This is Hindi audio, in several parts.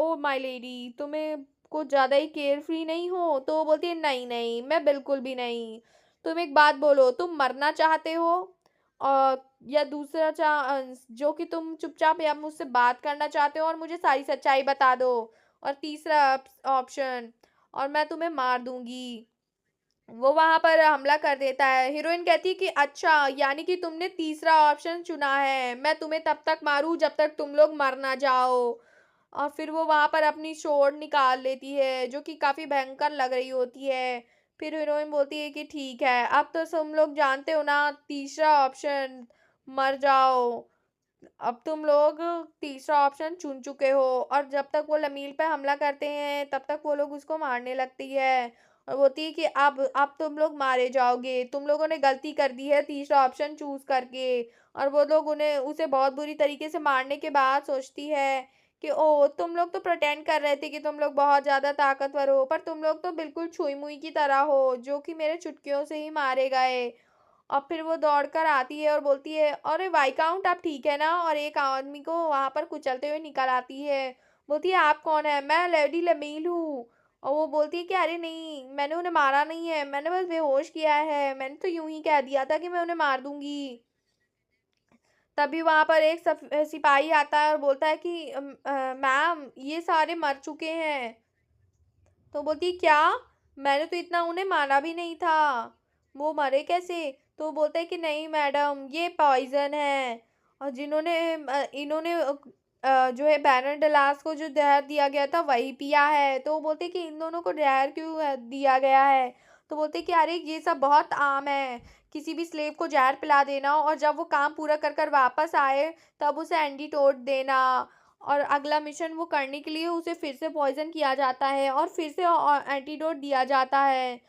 ओ माय लेडी, तुम्हें कुछ ज़्यादा ही केयर फ्री नहीं हो? तो वो बोलती है, नहीं नहीं, मैं बिल्कुल भी नहीं। तुम एक बात बोलो, तुम मरना चाहते हो और या दूसरा जो कि तुम चुपचाप या मुझसे बात करना चाहते हो और मुझे सारी सच्चाई बता दो, और तीसरा ऑप्शन, और मैं तुम्हें मार दूंगी। वो वहां पर हमला कर देता है। हीरोइन कहती है कि अच्छा, यानी कि तुमने तीसरा ऑप्शन चुना है, मैं तुम्हें तब तक मारूं जब तक तुम लोग मर ना जाओ। और फिर वो वहां पर अपनी स्वॉर्ड निकाल लेती है जो कि काफी भयंकर लग रही होती है। फिर हीरोइन बोलती है कि ठीक है, अब तो तुम लोग जानते हो ना तीसरा ऑप्शन, मर जाओ। अब तुम लोग तीसरा ऑप्शन चुन चुके हो। और जब तक वो लमील पे हमला करते हैं तब तक वो लोग उसको मारने लगती है, और बोलती है कि अब तुम लोग मारे जाओगे, तुम लोगों ने गलती कर दी है तीसरा ऑप्शन चूज करके। और वो लोग उन्हें उसे बहुत बुरी तरीके से मारने के बाद सोचती है कि ओ, तुम लोग तो प्रिटेंड कर रहे थे कि तुम लोग बहुत ज्यादा ताकतवर हो, पर तुम लोग तो बिल्कुल छुई मुई की तरह हो जो कि मेरे चुटकियों से ही मारे गए। और फिर वो दौड़कर आती है और बोलती है, अरे वाइकाउंट, आप ठीक है ना? और एक आदमी को वहां पर कुचलते हुए निकल आती है। बोलती है, आप कौन है? मैं लेडी लमील हूँ। और वो बोलती है कि अरे नहीं, मैंने उन्हें मारा नहीं है, मैंने बस बेहोश किया है, मैंने तो यूं ही कह दिया था कि मैं उन्हें मार दूंगी। तभी वहां पर एक सिपाही आता है और बोलता है कि मैम, ये सारे मर चुके हैं। तो बोलती क्या? मैंने तो इतना उन्हें माना भी नहीं था, वो मरे कैसे? तो बोलते हैं कि नहीं मैडम, ये पॉइजन है, और जिन्होंने इन्होंने जो है बैरन डलास को जो जहर दिया गया था वही पिया है। तो वो बोलते हैं कि इन दोनों को जहर क्यों दिया गया है? तो बोलते हैं कि अरे ये सब बहुत आम है, किसी भी स्लेव को जहर पिला देना और जब वो काम पूरा कर कर वापस आए तब उसे एंटीडोट देना, और अगला मिशन वो करने के लिए उसे फिर से पॉइजन किया जाता है और फिर से एंटीडोट दिया जाता है।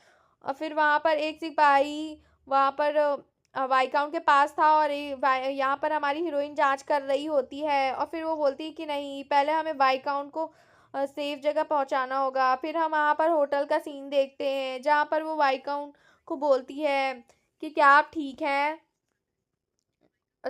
और फिर वहाँ पर एक सिपाही वहाँ पर वाइकाउंट के पास था, और यहाँ पर हमारी हीरोइन जांच कर रही होती है, और फिर वो बोलती है कि नहीं, पहले हमें वाइकाउंट को सेफ जगह पहुंचाना होगा। फिर हम वहाँ पर होटल का सीन देखते हैं जहाँ पर वो वाइकाउंट को बोलती है कि क्या आप ठीक हैं?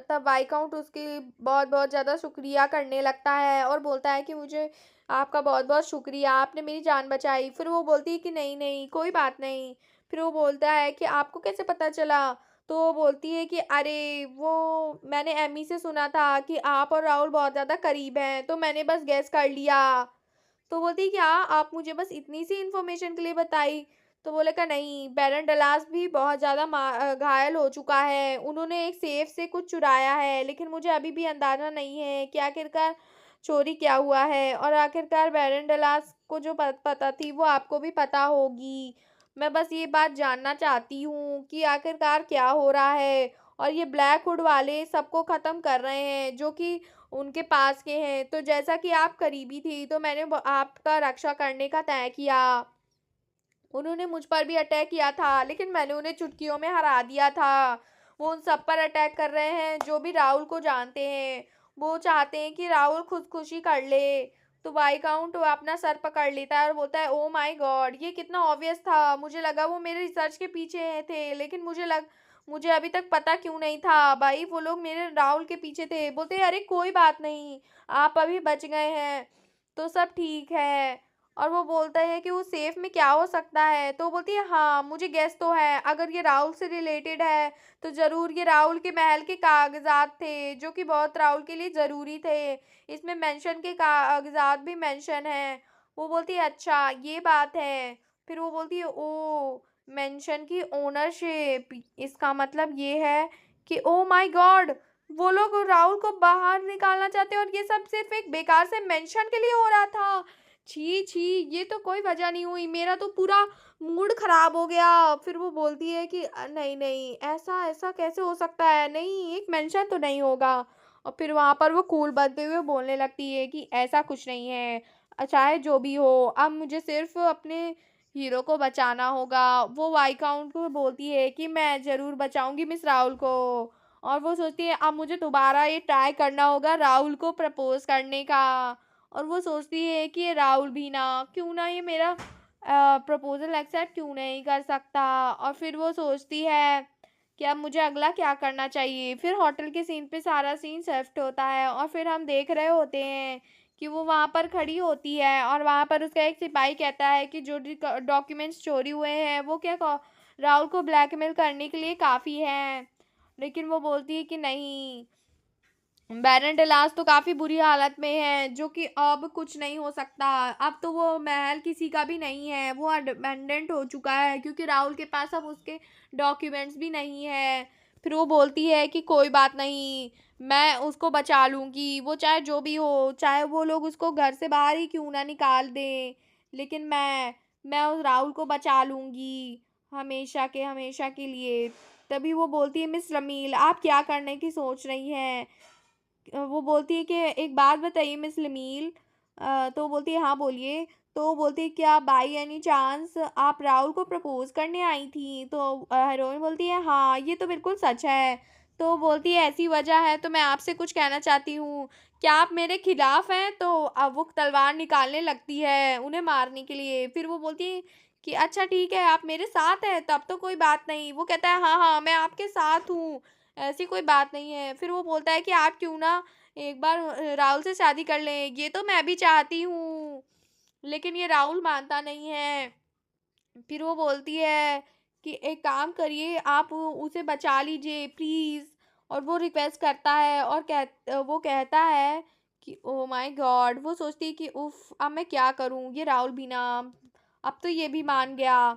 तब वाइकाउंट उसकी बहुत बहुत ज़्यादा शुक्रिया करने लगता है और बोलता है कि मुझे आपका बहुत बहुत शुक्रिया, आपने मेरी जान बचाई। फिर वो बोलती है कि नहीं नहीं, कोई बात नहीं। फिर वो बोलता है कि आपको कैसे पता चला? तो वो बोलती है कि अरे वो, मैंने एमी से सुना था कि आप और राहुल बहुत ज़्यादा करीब हैं, तो मैंने बस गैस कर लिया। तो बोलती है, क्या आप मुझे बस इतनी सी इन्फॉर्मेशन के लिए बताई? तो बोले का नहीं, बैरन डलास भी बहुत ज़्यादा घायल हो चुका है, उन्होंने एक सेफ से कुछ चुराया है, लेकिन मुझे अभी भी अंदाज़ा नहीं है कि आखिरकार चोरी क्या हुआ है, और आखिरकार बैरन डलास को जो पता थी वो आपको भी पता होगी। मैं बस ये बात जानना चाहती हूँ कि आखिरकार क्या हो रहा है, और ये ब्लैक हुड वाले सबको ख़त्म कर रहे हैं जो कि उनके पास के हैं। तो जैसा कि आप करीबी थी तो मैंने आपका रक्षा करने का तय किया। उन्होंने मुझ पर भी अटैक किया था लेकिन मैंने उन्हें चुटकियों में हरा दिया था। वो उन सब पर अटैक कर रहे हैं जो भी राहुल को जानते हैं। वो चाहते हैं कि राहुल खुदकुशी कर ले। तो वाइकाउंट अपना सर पकड़ लेता है और बोलता है, ओ माय गॉड, ये कितना ऑब्वियस था, मुझे लगा वो मेरे रिसर्च के पीछे थे, लेकिन मुझे अभी तक पता क्यों नहीं था भाई, वो लोग मेरे राहुल के पीछे थे। बोलते हैं, अरे कोई बात नहीं, आप अभी बच गए हैं तो सब ठीक है। और वो बोलता है कि उस सेफ में क्या हो सकता है? तो वो बोलती है, हाँ मुझे गेस तो है, अगर ये राहुल से रिलेटेड है तो जरूर ये राहुल के महल के कागजात थे जो कि बहुत राहुल के लिए जरूरी थे। इसमें मेंशन के कागजात भी मेंशन है। वो बोलती है, अच्छा ये बात है। फिर वो बोलती है, ओ, मेंशन की ओनरशिप, इसका मतलब ये है कि ओ माय गॉड, वो लोग राहुल को बाहर निकालना चाहते हैं और ये सब सिर्फ एक बेकार से मेंशन के लिए हो रहा था। छी छी, ये तो कोई वजह नहीं हुई, मेरा तो पूरा मूड खराब हो गया। फिर वो बोलती है कि नहीं नहीं, ऐसा ऐसा कैसे हो सकता है, नहीं एक मेंशन तो नहीं होगा। और फिर वहां पर वो कूल बनते हुए बोलने लगती है कि ऐसा कुछ नहीं है, चाहे जो भी हो, अब मुझे सिर्फ अपने हीरो को बचाना होगा। वो वाइकाउंट को बोलती है कि मैं जरूर बचाऊंगी मिस राहुल को। और वो सोचती है अब मुझे दोबारा ये ट्राई करना होगा राहुल को प्रपोज करने का। और वो सोचती है कि ये राहुल भी ना, क्यों ना ये मेरा प्रपोजल एक्सेप्ट क्यों नहीं कर सकता। और फिर वो सोचती है कि अब मुझे अगला क्या करना चाहिए। फिर होटल के सीन पे सारा सीन शिफ्ट होता है और फिर हम देख रहे होते हैं कि वो वहाँ पर खड़ी होती है और वहाँ पर उसका एक सिपाही कहता है कि जो डॉक्यूमेंट्स चोरी हुए हैं वो क्या राहुल को ब्लैकमेल करने के लिए काफ़ी हैं। लेकिन वो बोलती है कि नहीं, बैरन डेलास तो काफ़ी बुरी हालत में है, जो कि अब कुछ नहीं हो सकता। अब तो वो महल किसी का भी नहीं है, वो अबेंडेंट हो चुका है, क्योंकि राहुल के पास अब उसके डॉक्यूमेंट्स भी नहीं है। फिर वो बोलती है कि कोई बात नहीं, मैं उसको बचा लूँगी, वो चाहे जो भी हो, चाहे वो लोग उसको घर से बाहर ही क्यों ना निकाल दें, लेकिन मैं उस राहुल को बचा लूँगी, हमेशा के लिए। तभी वो बोलती है, मिस रमील आप क्या करने की सोच रही हैं? वो बोलती है कि एक बात बताइए मिस लमील। तो वो बोलती है हाँ बोलिए। तो वो बोलती है क्या बाई एनी चांस आप राहुल को प्रपोज करने आई थी? तो हीरोइन बोलती है हाँ ये तो बिल्कुल सच है। तो वो बोलती है ऐसी वजह है तो मैं आपसे कुछ कहना चाहती हूँ, क्या आप मेरे खिलाफ हैं? तो अब वो तलवार निकालने लगती है उन्हें मारने के लिए। फिर वो बोलती है कि अच्छा ठीक है आप मेरे साथ हैं तब तो कोई बात नहीं। वो कहता है हाँ हाँ मैं आपके साथ हूँ, ऐसी कोई बात नहीं है। फिर वो बोलता है कि आप क्यों ना एक बार राहुल से शादी कर लें, ये तो मैं भी चाहती हूँ, लेकिन ये राहुल मानता नहीं है। फिर वो बोलती है कि एक काम करिए आप उसे बचा लीजिए प्लीज़। और वो रिक्वेस्ट करता है और वो कहता है कि ओ माय गॉड, वो सोचती है कि उफ अब मैं क्या करूँ, ये राहुल भी ना, अब तो ये भी मान गया।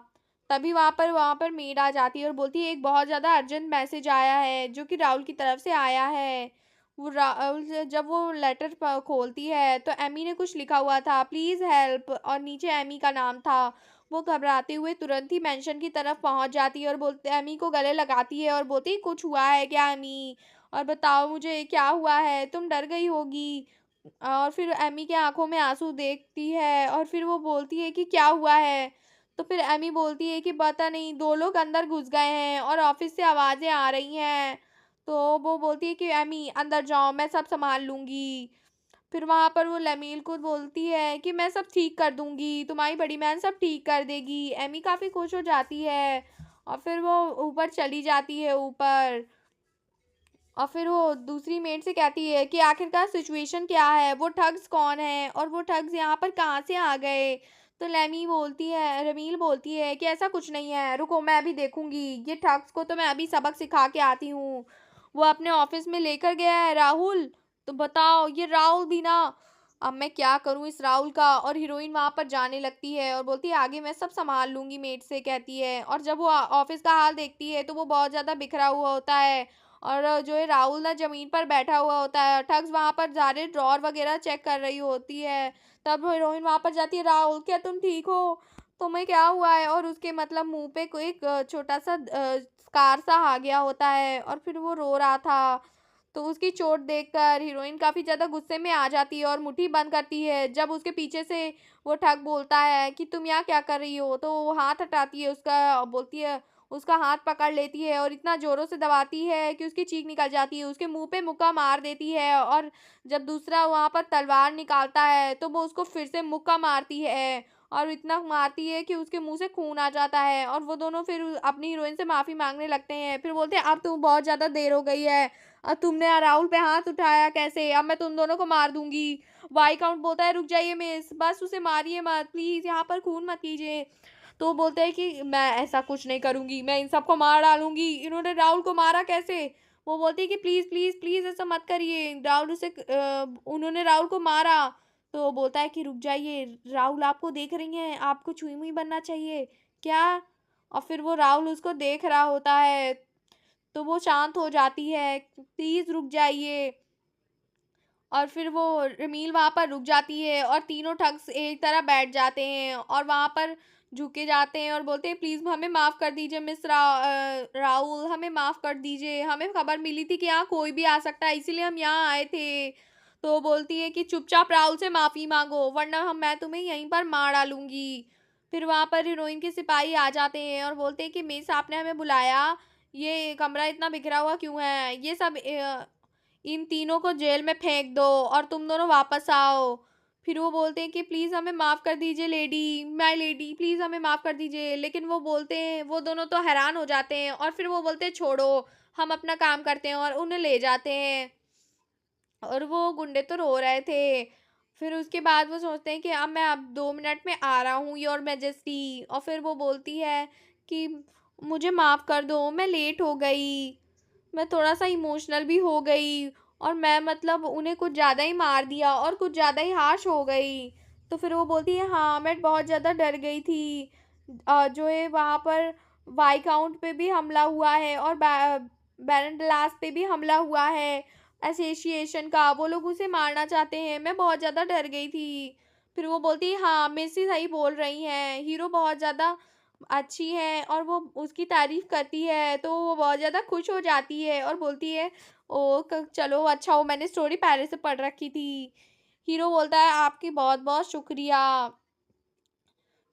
तभी वहाँ पर मेड आ जाती है और बोलती है एक बहुत ज़्यादा अर्जेंट मैसेज आया है जो कि राहुल की तरफ से आया है। वो राहुल जब वो लेटर खोलती है तो एमी ने कुछ लिखा हुआ था, प्लीज़ हेल्प, और नीचे एमी का नाम था। वो घबराते हुए तुरंत ही मेंशन की तरफ पहुंच जाती है और बोलते एमी को गले लगाती है और बोलती कुछ हुआ है क्या एमी, और बताओ मुझे क्या हुआ है, तुम डर गई होगी। और फिर एमी के आंखों में आंसू देखती है और फिर वो बोलती है कि क्या हुआ है। तो फिर एमी बोलती है कि पता नहीं दो लोग अंदर घुस गए हैं और ऑफिस से आवाज़ें आ रही हैं। तो वो बोलती है कि एमी अंदर जाओ मैं सब संभाल लूँगी। फिर वहाँ पर वो लमील को बोलती है कि मैं सब ठीक कर दूँगी, तुम्हारी बड़ी बहन सब ठीक कर देगी। एमी काफ़ी खुश हो जाती है और फिर वो ऊपर चली जाती है ऊपर। और फिर वो दूसरी मेट से कहती है कि आखिरकार सिचुएशन क्या है, वो ठग्स कौन है और वो ठग्स यहाँ पर कहाँ से आ गए। तो रमील बोलती है कि ऐसा कुछ नहीं है, रुको मैं अभी देखूंगी, ये ठग्स को तो मैं अभी सबक सिखा के आती हूँ। वो अपने ऑफिस में लेकर गया है राहुल, तो बताओ ये राहुल भी ना, अब मैं क्या करूँ इस राहुल का। और हीरोइन वहां पर जाने लगती है और बोलती है आगे मैं सब संभाल लूंगी, मेट से कहती है। और जब वो ऑफिस का हाल देखती है तो वो बहुत ज्यादा बिखरा हुआ होता है और जो है राहुल ना ज़मीन पर बैठा हुआ होता है। ठग्स वहाँ पर सारे ड्रॉर वगैरह चेक कर रही होती है। तब हीरोइन वहाँ पर जाती है, राहुल क्या तुम ठीक हो? तुम्हें क्या हुआ है? और उसके मतलब मुंह पे कोई एक छोटा सा स्कार सा आ गया होता है और फिर वो रो रहा था। तो उसकी चोट देखकर हीरोइन काफ़ी ज़्यादा गुस्से में आ जाती है और मुट्ठी बंद करती है। जब उसके पीछे से वो ठग बोलता है कि तुम यहाँ क्या कर रही हो, तो वो हाथ हटाती है उसका, बोलती है, उसका हाथ पकड़ लेती है और इतना ज़ोरों से दबाती है कि उसकी चीख निकल जाती है, उसके मुंह पे मुक्का मार देती है। और जब दूसरा वहाँ पर तलवार निकालता है तो वो उसको फिर से मुक्का मारती है और इतना मारती है कि उसके मुंह से खून आ जाता है। और वो दोनों फिर अपनी हीरोइन से माफ़ी मांगने लगते हैं। फिर बोलते हैं अब तो बहुत ज़्यादा देर हो गई है, अब तुमने राहुल पे हाथ उठाया कैसे, अब मैं तुम दोनों को मार दूंगी। वाई काउंट बोलता है रुक जाइए मिस, बस उसे मारिए मत प्लीज़, यहाँ पर खून मत कीजिए। तो वो बोलते हैं कि मैं ऐसा कुछ नहीं करूँगी, मैं इन सबको मार डालूँगी, इन्होंने राहुल को मारा कैसे? वो बोलती है कि प्लीज़, प्लीज़, प्लीज़ ऐसा मत करिए, उन्होंने राहुल को मारा। तो वो बोलता है कि रुक जाइए, राहुल आपको देख रही हैं, आपको छुई-मुई बनना चाहिए, क्या? और फिर वो राहुल उसको देख रहा होता है, तो वो शांत हो जाती है, प्लीज़ रुक जाइए। और फिर वो रमील वहाँ पर रुक जाती है और तीनों ठग्स एक तरह बैठ जाते हैं और वहाँ पर झुके जाते हैं और बोलते हैं प्लीज़ हमें माफ़ कर दीजिए राहुल, हमें माफ़ कर दीजिए, हमें खबर मिली थी कि यहाँ कोई भी आ सकता है इसीलिए हम यहाँ आए थे। तो वो बोलती है कि चुपचाप राहुल से माफ़ी मांगो वरना मैं तुम्हें यहीं पर मार डालूंगी। फिर वहाँ पर हीरोइन के सिपाही आ जाते हैं और बोलते हैं कि मिस आपने हमें बुलाया, ये कमरा इतना बिखरा हुआ क्यों है, ये सब इन तीनों को जेल में फेंक दो और तुम दोनों वापस आओ। फिर वो बोलते हैं कि प्लीज़ हमें माफ़ कर दीजिए लेडी, माय लेडी प्लीज़ हमें माफ़ कर दीजिए। लेकिन वो बोलते हैं, वो दोनों तो हैरान हो जाते हैं और फिर वो बोलते हैं छोड़ो, हम अपना काम करते हैं और उन्हें ले जाते हैं। और वो गुंडे तो रो रहे थे। फिर उसके बाद वो सोचते हैं कि अब 2 मिनट में आ रहा हूँ योर मैजेस्टी। और फिर वो बोलती है कि मुझे माफ़ कर दो, मैं लेट हो गई, मैं थोड़ा-सा इमोशनल भी हो गई और मैं मतलब उन्हें कुछ ज़्यादा ही मार दिया और कुछ ज़्यादा ही हार्श हो गई। तो फिर वो बोलती है हाँ, मैं बहुत ज़्यादा डर गई थी। जो है वहाँ पर वाइकाउंट पे भी हमला हुआ है और बैरन डलास पे भी हमला हुआ है एसोसिएशन का, वो लोग उसे मारना चाहते हैं, मैं बहुत ज़्यादा डर गई थी। फिर वो बोलती है हाँ, मेसी सही बोल रही हैं, हीरो बहुत ज़्यादा अच्छी है और वो उसकी तारीफ़ करती है, तो वो बहुत ज़्यादा खुश हो जाती है और बोलती है, ओह! चलो अच्छा हो मैंने स्टोरी पहले से पढ़ रखी थी। हीरो बोलता है आपकी बहुत-बहुत शुक्रिया।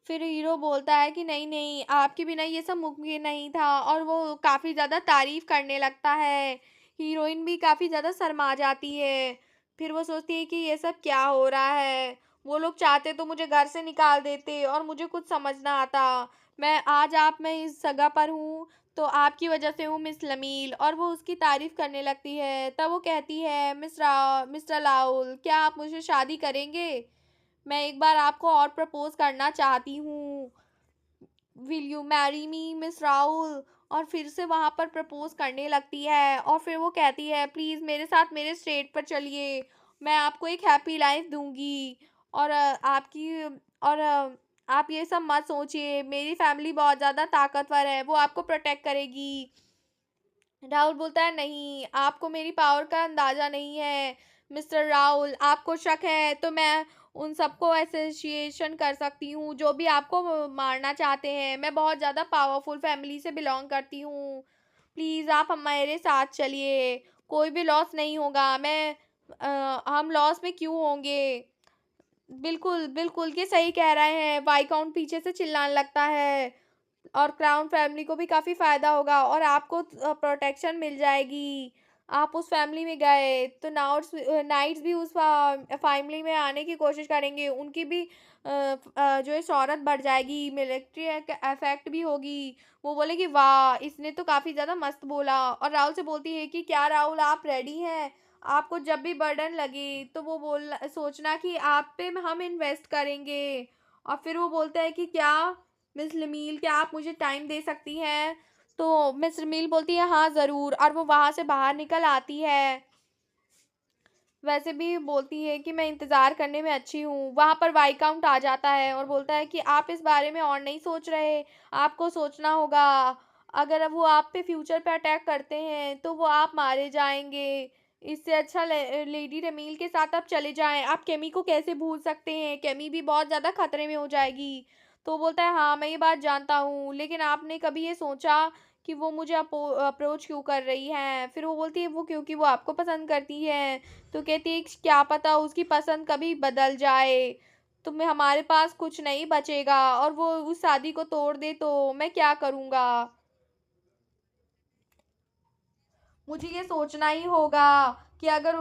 फिर हीरो बोलता है कि नहीं, नहीं आपके बिना ये सब मुमकिन नहीं था और वो काफ़ी ज़्यादा तारीफ़ करने लगता है। हीरोइन भी काफ़ी ज़्यादा शर्मा जाती है। फिर वो सोचती है कि ये सब क्या हो रहा है? वो लोग चाहते तो मुझे घर से निकाल देते और मुझे कुछ समझ ना आता। मैं इस जगह पर हूँ, तो आपकी वज़ह से हूँ मिस लमील। और वो उसकी तारीफ़ करने लगती है। तब वो कहती है मिस्टर लाउल क्या आप मुझसे शादी करेंगे? मैं एक बार आपको और प्रपोज़ करना चाहती हूँ। Will you marry me miss Rahul? और फिर से वहाँ पर प्रपोज़ करने लगती है और फिर वो कहती है प्लीज़ मेरे साथ मेरे स्टेट पर चलिए, मैं आपको एक हैप्पी लाइफ़ दूँगी और आप ये सब मत सोचिए, मेरी फैमिली बहुत ज़्यादा ताकतवर है, वो आपको प्रोटेक्ट करेगी। राहुल बोलता है नहीं, आपको मेरी पावर का अंदाज़ा नहीं है, मिस्टर राहुल आपको शक है तो मैं उन सबको एसोसिएशन कर सकती हूँ जो भी आपको मारना चाहते हैं। मैं बहुत ज़्यादा पावरफुल फैमिली से बिलॉन्ग करती हूँ। प्लीज़ आप मेरे साथ चलिए, कोई भी लॉस नहीं होगा। हम लॉस में क्यों होंगे? बिल्कुल, बिल्कुल ये सही कह रहे हैं। वाईकाउंट पीछे से चिल्लाने लगता है। और क्राउन फैमिली को भी काफ़ी फ़ायदा होगा और आपको प्रोटेक्शन मिल जाएगी। आप उस फैमिली में गए तो नाइट्स भी उस फैमिली में आने की कोशिश करेंगे। उनकी भी जो है शोहरत बढ़ जाएगी, मिलिट्री एक इफ़ेक्ट भी होगी। वो बोलेगी वाह! इसने तो काफ़ी ज़्यादा मस्त बोला और राहुल से बोलती है कि क्या राहुल आप रेडी हैं? आपको जब भी बर्डन लगे तो वो सोचना कि आप पे हम इन्वेस्ट करेंगे। और फिर वो बोलता है कि क्या मिस लमील क्या आप मुझे टाइम दे सकती हैं? तो मिस लमील बोलती है हाँ ज़रूर और वो वहाँ से बाहर निकल आती है। वैसे भी बोलती है कि मैं इंतज़ार करने में अच्छी हूँ। वहाँ पर वाईकाउंट आ जाता है और बोलता है कि आप इस बारे में और नहीं सोच रहे, आपको सोचना होगा। अगर वो आप पे फ्यूचर पे अटैक करते हैं, तो वो आप मारे जाएँगे। इससे अच्छा लेडी रमील के साथ आप चले जाएँ। आप केमी को कैसे भूल सकते हैं? केमी भी बहुत ज़्यादा खतरे में हो जाएगी। तो वो बोलता है हाँ, मैं ये बात जानता हूँ, लेकिन आपने कभी ये सोचा कि वो मुझे अप्रोच क्यों कर रही हैं? फिर वो बोलती है वो क्योंकि वो आपको पसंद करती है। तो कहती है कि क्या पता उसकी पसंद कभी बदल जाए, तो मैं हमारे पास कुछ नहीं बचेगा और वो उस शादी को तोड़ दे तो मैं क्या करूँगा? मुझे ये सोचना ही होगा कि अगर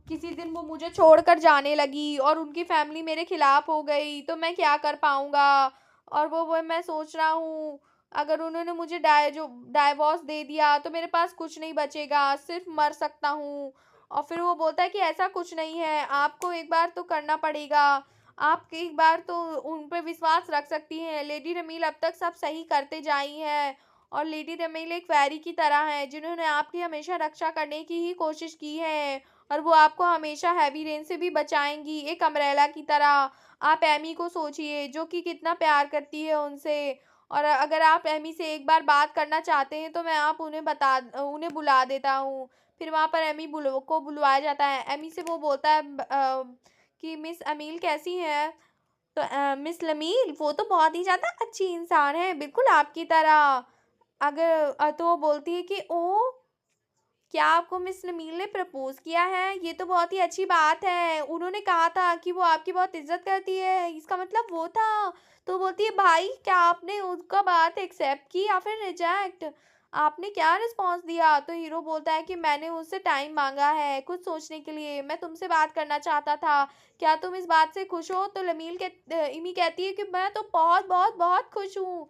किसी दिन वो मुझे छोड़कर जाने लगी और उनकी फैमिली मेरे खिलाफ हो गई तो मैं क्या कर पाऊँगा? और वो मैं सोच रहा हूँ अगर उन्होंने मुझे डाइवोर्स दे दिया तो मेरे पास कुछ नहीं बचेगा, सिर्फ़ मर सकता हूँ। और फिर वो बोलता है कि ऐसा कुछ नहीं है, आपको एक बार तो करना पड़ेगा। आप एक बार तो उन पे विश्वास रख सकती हैं। लेडी रमील अब तक सब सही करते जा रही हैं। और लेडी रमील एक फ़ेरी की तरह हैं, जिन्होंने आपकी हमेशा रक्षा करने की ही कोशिश की है और वो आपको हमेशा हेवी रेन से भी बचाएँगी, एक अम्ब्रेला की तरह। आप एमी को सोचिए, जो कि कितना प्यार करती है उनसे और अगर आप एमी से एक बार बात करना चाहते हैं, तो मैं आप उन्हें बुला देता हूँ। फिर वहाँ पर एमी को बुलवाया जाता है। एमी से वो बोलता है कि मिस अमील कैसी हैं? तो मिस लमील वो तो बहुत ही ज़्यादा अच्छी इंसान है, बिल्कुल आपकी तरह। तो वो बोलती है कि ओह! क्या आपको मिस नमील ने प्रपोज़ किया है? ये तो बहुत ही अच्छी बात है। उन्होंने कहा था कि वो आपकी बहुत इज़्ज़त करती है, इसका मतलब वो था। तो बोलती है भाई क्या आपने उनका बात एक्सेप्ट की या फिर रिजेक्ट? आपने क्या रिस्पॉन्स दिया? तो हीरो बोलता है कि मैंने उससे टाइम माँगा है, कुछ सोचने के लिए। मैं तुमसे बात करना चाहता था। क्या तुम इस बात से खुश हो? तो इमी कहती है कि मैं तो बहुत, बहुत, बहुत खुश हूँ।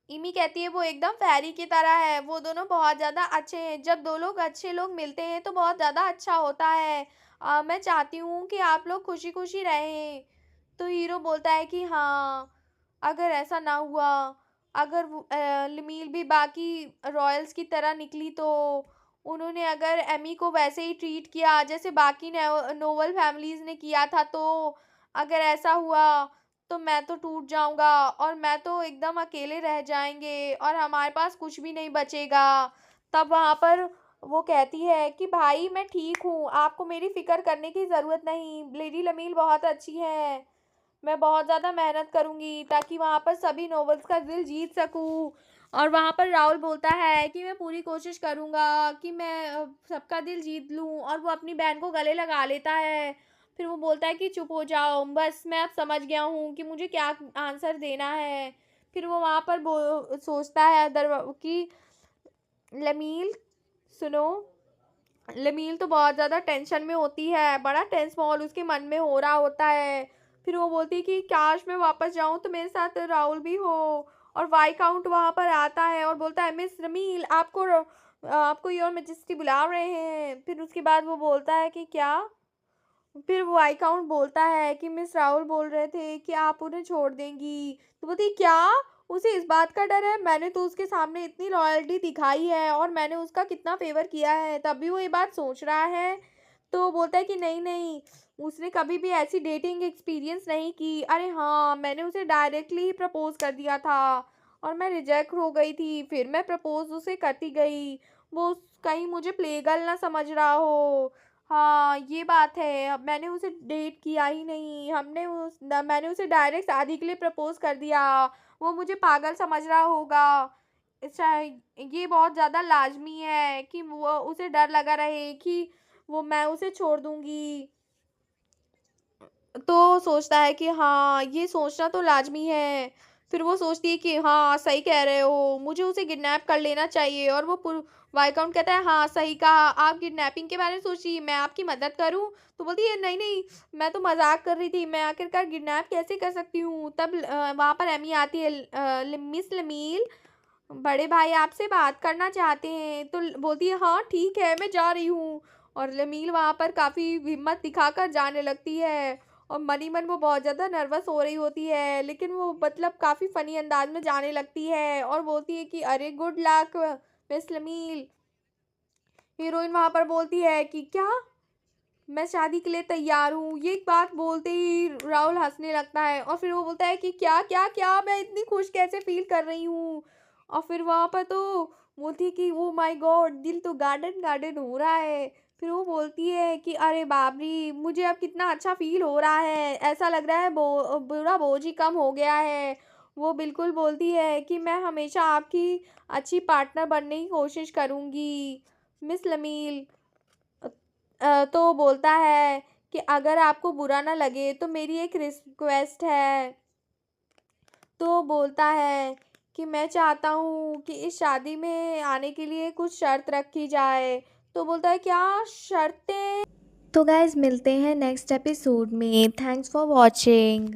इमी कहती है वो एकदम फैरी की तरह है, वो दोनों बहुत ज़्यादा अच्छे हैं, जब 2 लोग अच्छे लोग मिलते हैं तो बहुत ज़्यादा अच्छा होता है। मैं चाहती हूँ कि आप लोग खुशी-खुशी रहें। तो हीरो बोलता है कि हाँ, अगर ऐसा ना हुआ, अगर लिमील भी बाकी रॉयल्स की तरह निकली तो उन्होंने अगर एमी को वैसे ही ट्रीट किया जैसे बाकी नोबल फैमिलीज़ ने किया था, तो अगर ऐसा हुआ तो मैं तो टूट जाऊँगा और मैं तो एकदम अकेले रह जाएँगे और हमारे पास कुछ भी नहीं बचेगा। तब वहाँ पर वो कहती है कि भाई मैं ठीक हूँ, आपको मेरी फ़िक्र करने की ज़रूरत नहीं, लेडी लमील बहुत अच्छी है। मैं बहुत ज़्यादा मेहनत करूँगी ताकि वहाँ पर सभी नोबल्स का दिल जीत सकूँ। और वहाँ पर राहुल बोलता है कि मैं पूरी कोशिश करूँगा कि मैं सबका दिल जीत लूँ और वो अपनी बहन को गले लगा लेता है। फिर वो बोलता है कि चुप हो जाओ, बस मैं अब समझ गया हूँ कि मुझे क्या आंसर देना है। फिर वो वहाँ पर सोचता है कि लमील सुनो, लमील तो बहुत ज़्यादा टेंशन में होती है, बड़ा टेंस माहौल उसके मन में हो रहा होता है। फिर वो बोलती है कि काश मैं वापस जाऊँ तो मेरे साथ राहुल भी हो। और वाइकाउंट वहाँ पर आता है और बोलता है मिस लमील आपको योर मैजेस्टी बुला रहे हैं। फिर उसके बाद वो बोलता है कि क्या? फिर वो वाइकाउंट बोलता है कि मिस राहुल बोल रहे थे कि आप उन्हें छोड़ देंगी। तो बोलती है क्या? उसे इस बात का डर है? मैंने तो उसके सामने इतनी लॉयल्टी दिखाई है और मैंने उसका कितना फ़ेवर किया है, तब भी वो ये बात सोच रहा है। तो बोलता है कि नहीं, नहीं, उसने कभी भी ऐसी डेटिंग एक्सपीरियंस नहीं की। अरे हाँ, मैंने उसे डायरेक्टली ही प्रपोज़ कर दिया था और मैं रिजेक्ट हो गई थी, फिर मैं प्रपोज़ उसे करती गई। वो कहीं मुझे प्ले गर्ल ना समझ रहा हो। हाँ, ये बात है। अब मैंने उसे डेट किया ही नहीं। मैंने उसे डायरेक्ट शादी के लिए प्रपोज़ कर दिया। वो मुझे पागल समझ रहा होगा। ये बहुत ज़्यादा लाज़मी है कि वो उसे डर लगा रहे कि मैं उसे छोड़ दूँगी। तो सोचता है कि हाँ, ये सोचना तो लाज़मी है। फिर वो सोचती है कि हाँ, सही कह रहे हो, मुझे उसे किडनैप कर लेना चाहिए और वो वाइकाउंट कहता है हाँ, सही कहा, आप किडनैपिंग के बारे में सोचिए, मैं आपकी मदद करूँ? तो बोलती है नहीं, नहीं, मैं तो मज़ाक कर रही थी, मैं आखिरकार किडनैप कैसे कर सकती हूँ? तब वहाँ पर एमी आती है मिस लमील, बड़े भाई आपसे बात करना चाहते हैं। तो बोलती है हाँ, ठीक है, मैं जा रही हूँ। और लमील वहाँ पर काफ़ी हिम्मत दिखाकर जाने लगती है और मन-ही-मन वो बहुत ज़्यादा नर्वस हो रही होती है, लेकिन वो मतलब काफ़ी फ़नी अंदाज़ में जाने लगती है और बोलती है कि अरे गुड लक मिस लमील। हीरोइन वहाँ पर बोलती है कि क्या? मैं शादी के लिए तैयार हूँ। ये बात बोलते ही राहुल हँसने लगता है और फिर वो बोलता है कि क्या, क्या, क्या? मैं इतनी खुश कैसे फ़ील कर रही हूँ? और फिर वहाँ पर तो बोलती है कि ओह माय गॉड! दिल तो गार्डन-गार्डन हो रहा है। फिर वो बोलती है कि अरे बाप रे! मुझे अब कितना अच्छा फ़ील हो रहा है। ऐसा लग रहा है पूरा बोझ ही कम हो गया है। वो बिल्कुल बोलती है कि मैं हमेशा आपकी अच्छी पार्टनर बनने की कोशिश करूँगी, मिस लमील। तो बोलता है कि अगर आपको बुरा ना लगे तो मेरी एक रिक्वेस्ट है। तो बोलता है कि मैं चाहता हूँ कि इस शादी में आने के लिए कुछ शर्त रखी जाए। तो बोलता है क्या शर्तें? तो गाइज़ मिलते हैं नेक्स्ट एपिसोड में। Thanks for watching.